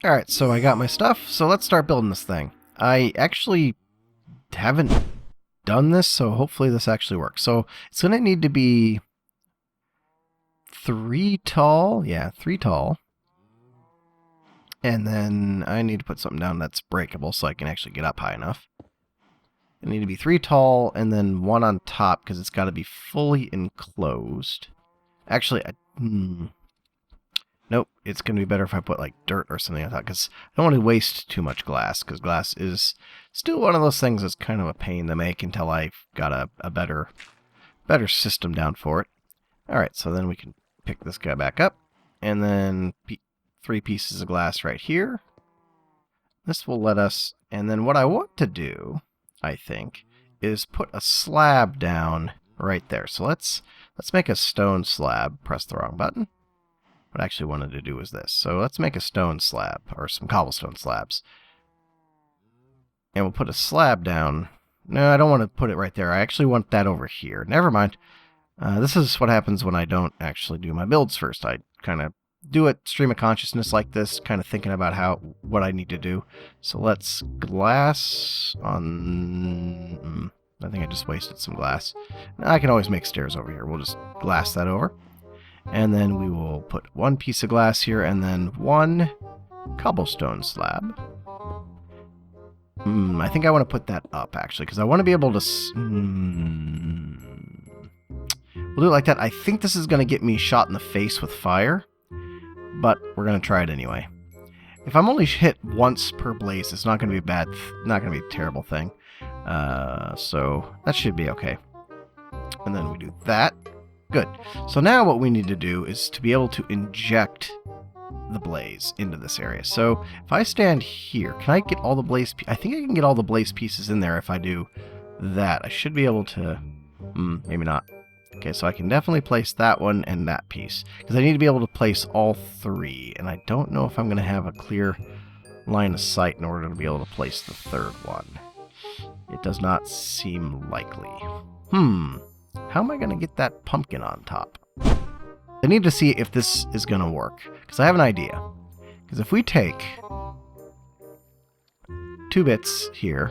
Alright, so I got my stuff, so let's start building this thing. I actually haven't done this, so hopefully this actually works. So it's going to need to be 3 tall. Yeah, 3 tall. And then I need to put something down that's breakable so I can actually get up high enough. It need to be 3 tall and then 1 on top because it's got to be fully enclosed. Actually, nope, it's going to be better if I put like dirt or something on top because I don't want to waste too much glass because glass is still one of those things that's kind of a pain to make until I've got a better system down for it. Alright, so then we can pick this guy back up and then 3 pieces of glass right here. This will let us, and then what I want to do, I think, is put a slab down right there. So let's make a stone slab. Press the wrong button. What I actually wanted to do was this. So let's make a stone slab, or some cobblestone slabs. And we'll put a slab down. No, I don't want to put it right there. I actually want that over here. Never mind. This is what happens when I don't actually do my builds first. I kind of do it stream of consciousness like this, kind of thinking about what I need to do. So let's glass on... I think I just wasted some glass. I can always make stairs over here. We'll just glass that over. And then we will put 1 piece of glass here and then 1 cobblestone slab. I think I want to put that up, actually, because I want to be able to... We'll do it like that. I think this is going to get me shot in the face with fire, but we're going to try it anyway. If I'm only hit once per blaze, it's not going to be bad. Not going to be a terrible thing. So that should be okay. And then we do that. Good. So now what we need to do is to be able to inject the blaze into this area. So if I stand here, can I get all the blaze? I think I can get all the blaze pieces in there if I do that. I should be able to. Maybe not. Okay, so I can definitely place that one and that piece because I need to be able to place all 3, and I don't know if I'm going to have a clear line of sight in order to be able to place the 3rd one. It does not seem likely. How am I going to get that pumpkin on top? I need to see if this is going to work, because I have an idea. Because if we take 2 bits here,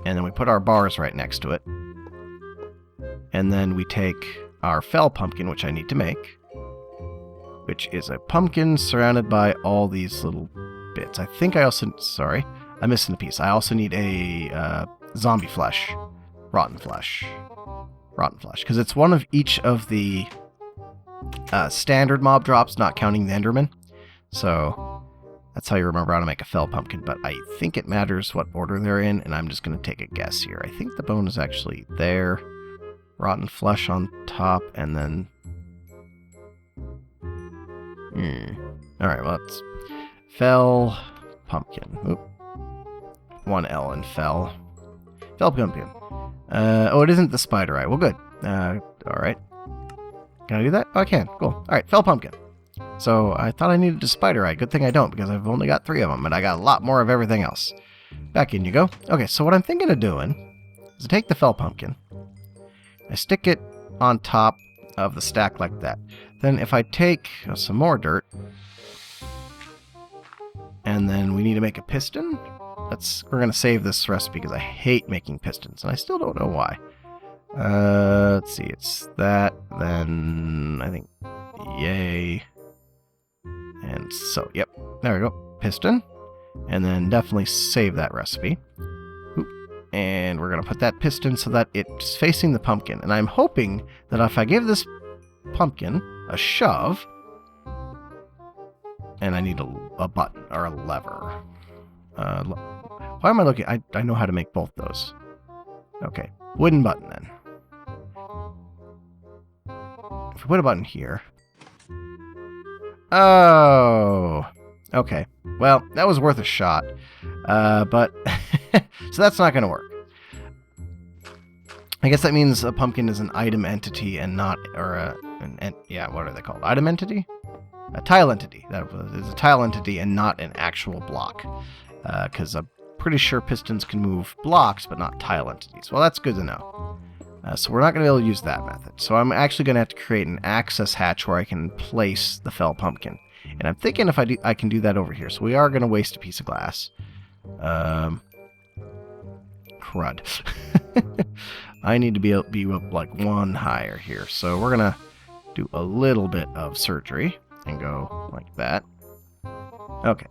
and then we put our bars right next to it, and then we take our fell pumpkin, which I need to make, which is a pumpkin surrounded by all these little bits. I think I also... Sorry, I'm missing a piece. I also need a zombie flesh. Rotten flesh. Rotten flesh. Because it's one of each of the standard mob drops, not counting the Enderman. So that's how you remember how to make a fell pumpkin. But I think it matters what order they're in, and I'm just going to take a guess here. I think the bone is actually there. Rotten flesh on top, and then... Alright, well, it's fell pumpkin. Oop. 1 L in fell. Fell pumpkin. Oh, it isn't the spider eye. Well, good. Alright. Can I do that? Oh, I can. Cool. Alright, fell pumpkin. So, I thought I needed a spider eye. Good thing I don't, because I've only got 3 of them, and I got a lot more of everything else. Back in you go. Okay, so what I'm thinking of doing is to take the fell pumpkin. I stick it on top of the stack like that. Then if I take some more dirt, and then we need to make a piston. We're going to save this recipe because I hate making pistons, and I still don't know why. Let's see, it's that, then I think, yay. And so, yep, there we go, piston. And then definitely save that recipe. And we're going to put that piston so that it's facing the pumpkin. And I'm hoping that if I give this pumpkin a shove, and I need a button or a lever. Why am I looking? I know how to make both those. Okay, wooden button then. If we put a button here. Oh, okay. Well, that was worth a shot. But so that's not going to work. I guess that means a pumpkin is an item entity and not, or yeah, what are they called? Item entity? A tile entity. That is a tile entity and not an actual block. Because I'm pretty sure pistons can move blocks, but not tile entities. Well, that's good to know. So we're not going to be able to use that method. So I'm actually going to have to create an access hatch where I can place the fell pumpkin. And I'm thinking if I can do that over here. So we are going to waste a piece of glass. Crud. I need to be like one higher here. So we're going to do a little bit of surgery and go like that. Okay.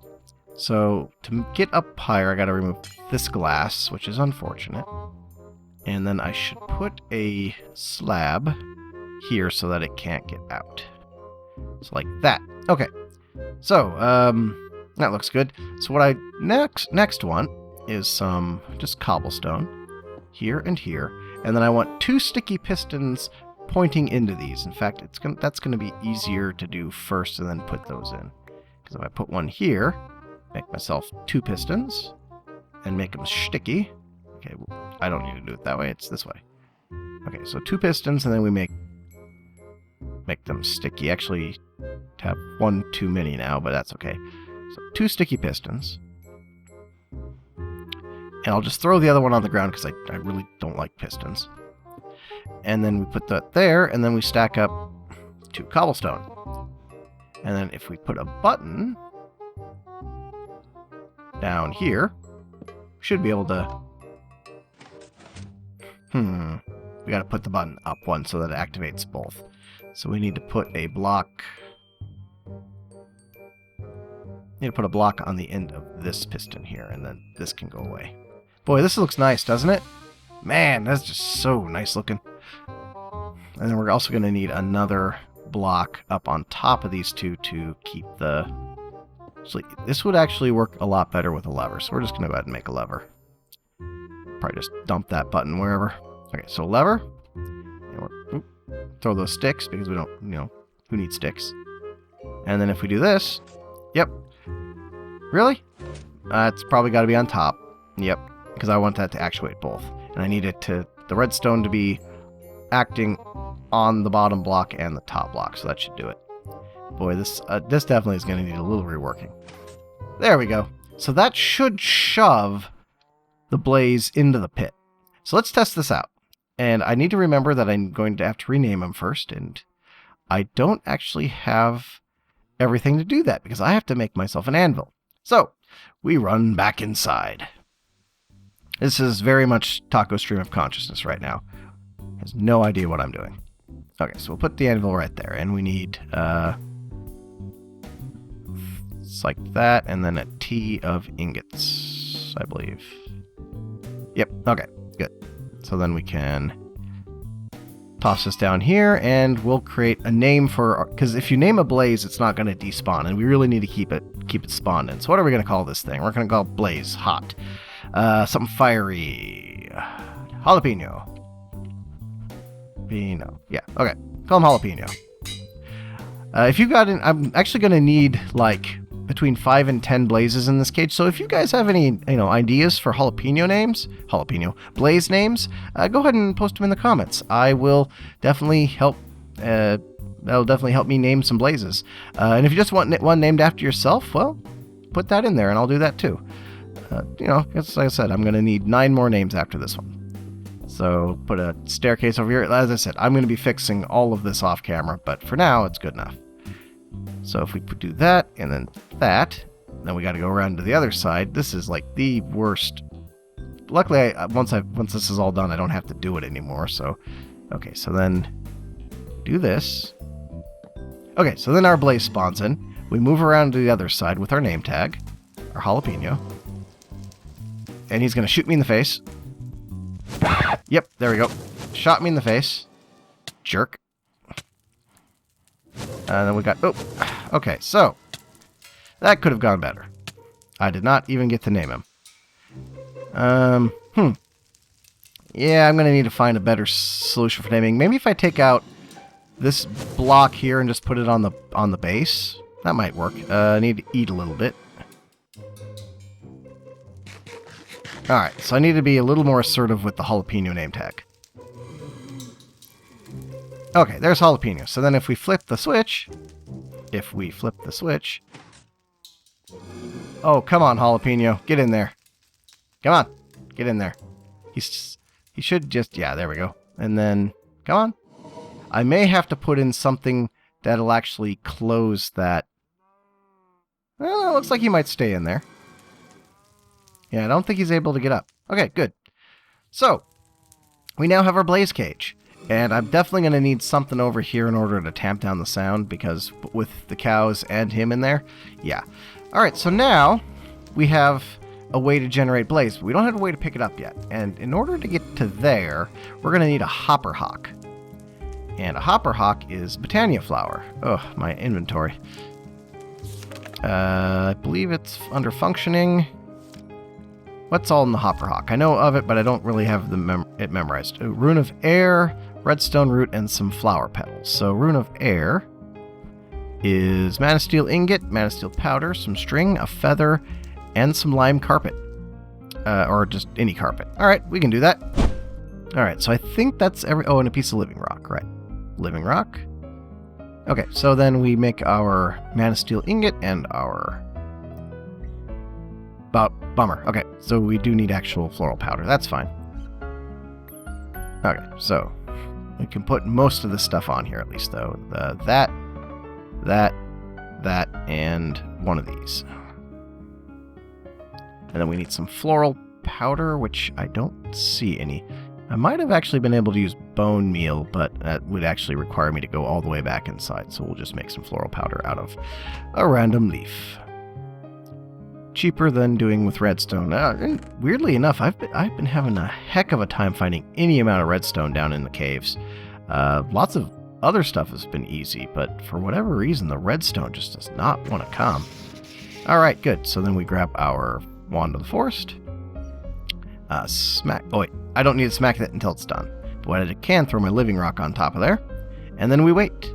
So to get up higher, I got to remove this glass, which is unfortunate. And then I should put a slab here so that it can't get out. So like that. Okay. So, that looks good. So what I next want is some just cobblestone here and here. And then I want 2 sticky pistons pointing into these. In fact, that's going to be easier to do first and then put those in. Because if I put one here, make myself 2 pistons and make them sticky. Okay, well, I don't need to do it that way. It's this way. Okay, so 2 pistons and then we make them sticky. Actually, have 1 too many now, but that's okay. So 2 sticky pistons. And I'll just throw the other one on the ground because I really don't like pistons. And then we put that there, and then we stack up 2 cobblestone. And then if we put a button down here, we should be able to... We gotta put the button up one so that it activates both. So we need to put a block... Need to put a block on the end of this piston here, and then this can go away. Boy, this looks nice, doesn't it? Man, that's just so nice looking. And then we're also going to need another block up on top of these 2 to keep the... So this would actually work a lot better with a lever, so we're just going to go ahead and make a lever. Probably just dump that button wherever. Okay, so lever. And throw those sticks, because we don't, who needs sticks? And then if we do this... Yep. Really? It's probably got to be on top. Yep. Because I want that to actuate both. And I need the redstone to be acting on the bottom block and the top block, so that should do it. Boy, this definitely is going to need a little reworking. There we go. So that should shove the blaze into the pit. So let's test this out. And I need to remember that I'm going to have to rename them first, and I don't actually have everything to do that, because I have to make myself an anvil. So, we run back inside. This is very much Taco Stream of Consciousness right now. Has no idea what I'm doing. Okay, so we'll put the anvil right there, and we need, it's like that, and then a T of ingots, I believe. Yep, okay, good. So then we can toss this down here, and we'll create a name for, because if you name a blaze, it's not going to despawn, and we really need to keep it spawned in. So what are we going to call this thing? We're going to call it Blaze Hot. Something fiery. Jalapeno. Yeah, okay. Call him Jalapeno. If you got I'm actually going to need like between 5 and 10 blazes in this cage. So if you guys have any, ideas for blaze names, go ahead and post them in the comments. I will definitely help. That'll definitely help me name some blazes. And if you just want one named after yourself, well, put that in there, and I'll do that too. As I said, I'm going to need 9 more names after this one. So put a staircase over here. As I said, I'm going to be fixing all of this off camera, but for now, it's good enough. So if we do that, and then that, then we got to go around to the other side. This is like the worst. Luckily, once this is all done, I don't have to do it anymore. So, okay, so then do this. Okay, so then our blaze spawns in. We move around to the other side with our name tag, our jalapeno. And he's going to shoot me in the face. Yep, there we go. Shot me in the face. Jerk. And then we got... Oh, okay, so that could have gone better. I did not even get to name him. Yeah, I'm going to need to find a better solution for naming. Maybe if I take out this block here and just put it on the base. That might work. I need to eat a little bit. Alright, so I need to be a little more assertive with the jalapeno name tag. Okay, there's jalapeno. So then if we flip the switch... Oh, come on, jalapeno. Get in there. Come on. Get in there. He should just... Yeah, there we go. And then... Come on. I may have to put in something that'll actually close that Well, it looks like he might stay in there. Yeah, I don't think he's able to get up. Okay, good. So, we now have our blaze cage. And I'm definitely going to need something over here in order to tamp down the sound, because with the cows and him in there, yeah. Alright, so now we have a way to generate blaze, but we don't have a way to pick it up yet. And in order to get to there, we're going to need a hopper hawk. And a hopper hawk is Botanic Flower. Ugh, my inventory. I believe it's under functioning. What's all in the hopper hawk? I know of it, but I don't really have it memorized. Rune of Air, redstone root, and some flower petals. So Rune of Air is mana steel ingot, mana steel powder, some string, a feather, and some lime carpet. Or just any carpet. Alright, we can do that. Alright, so I think that's every... Oh, and a piece of living rock, right. Living rock. Okay, so then we make our mana steel ingot and our... Bummer. Okay, so we do need actual floral powder. That's fine. Okay, so we can put most of the stuff on here at least, though. That, and one of these. And then we need some floral powder, which I don't see any. I might have actually been able to use bone meal, but that would actually require me to go all the way back inside, so we'll just make some floral powder out of a random leaf. Cheaper than doing with redstone. And weirdly enough, I've been having a heck of a time finding any amount of redstone down in the caves. Lots of other stuff has been easy, but for whatever reason, the redstone just does not want to come. Alright, good. So then we grab our Wand of the Forest. Smack. Oh, wait. I don't need to smack that until it's done. But what I can, throw my living rock on top of there. And then we wait.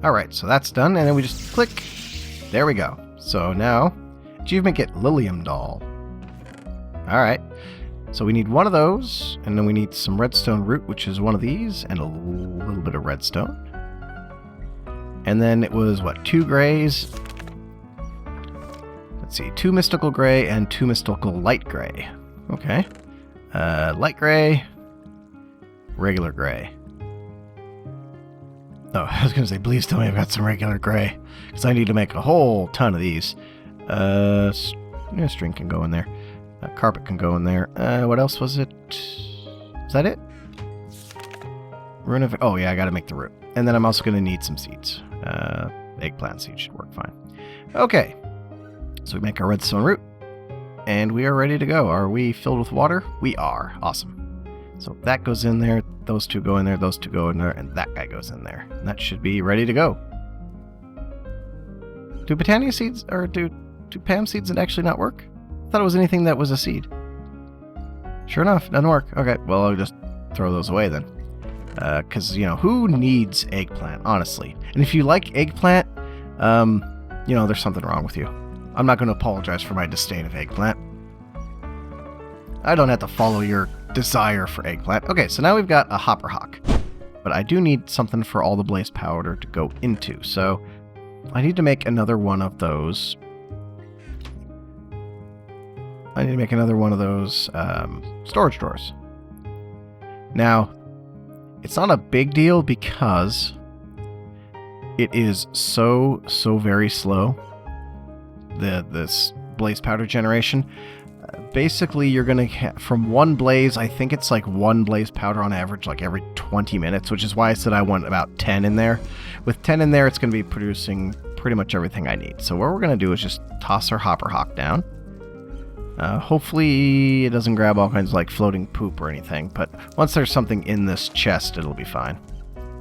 Alright, so that's done. And then we just click. There we go. So now... Achievement get Lilium Doll. Alright. So we need one of those, and then we need some redstone root, which is one of these, and a little bit of redstone. And then it was, what, 2 grays? Let's see, 2 mystical gray and 2 mystical light gray. Okay. Light gray, regular gray. Oh, I was going to say, please tell me I've got some regular gray, because I need to make a whole ton of these. Yeah, string can go in there. Carpet can go in there. What else was it? Is that it? Rune of... Oh, yeah, I gotta make the root. And then I'm also gonna need some seeds. Eggplant seeds should work fine. Okay. So we make our redstone root. And we are ready to go. Are we filled with water? We are. Awesome. So that goes in there. Those 2 go in there. Those 2 go in there. And that guy goes in there. And that should be ready to go. Do Botania seeds... Or do Pam seeds actually not work? I thought it was anything that was a seed. Sure enough, doesn't work. Okay, well, I'll just throw those away then. Because, you know, who needs eggplant, honestly? And if you like eggplant, you know, there's something wrong with you. I'm not going to apologize for my disdain of eggplant. I don't have to follow your desire for eggplant. Okay, so now we've got a hopper hawk. But I do need something for all the blaze powder to go into, so I need to make another one of those. I need to make another one of those storage drawers. Now, it's not a big deal because it is so very slow, this blaze powder generation. Basically, you're going to from one blaze, I think it's like 1 blaze powder on average, like every 20 minutes, which is why I said I want about 10 in there. With 10 in there, it's going to be producing pretty much everything I need. So what we're going to do is just toss our hopper hawk down. Hopefully it doesn't grab all kinds of like floating poop or anything, but once there's something in this chest, it'll be fine.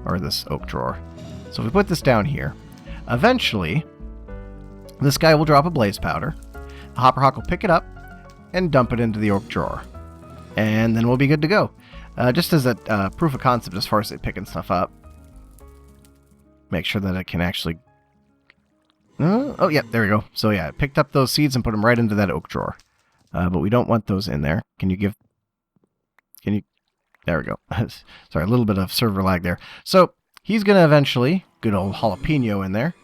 Or this oak drawer. So if we put this down here, eventually this guy will drop a blaze powder. The hopper hawk will pick it up and dump it into the oak drawer. And then we'll be good to go. Just as a proof of concept as far as it picking stuff up. Make sure that it can actually... oh, yeah, there we go. So yeah, it picked up those seeds and put them right into that oak drawer. But we don't want those in there. Can you... There we go. Sorry, a little bit of server lag there. So, he's going to eventually, good old Jalapeño in there,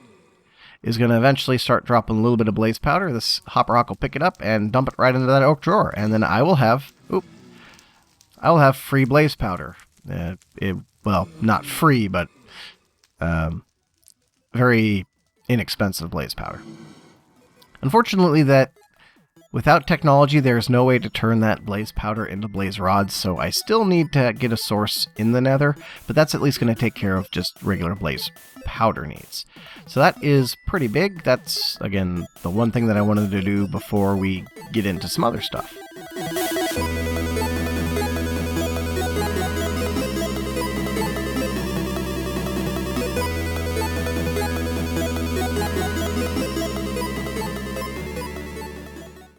is going to eventually start dropping a little bit of blaze powder. This hopper hawk will pick it up and dump it right into that oak drawer. And then I will have... I will have free blaze powder. Well, not free, but very inexpensive blaze powder. Unfortunately, without technology, there's no way to turn that blaze powder into blaze rods, so I still need to get a source in the nether, but that's at least going to take care of just regular blaze powder needs. So that is pretty big. That's, again, the one thing that I wanted to do before we get into some other stuff.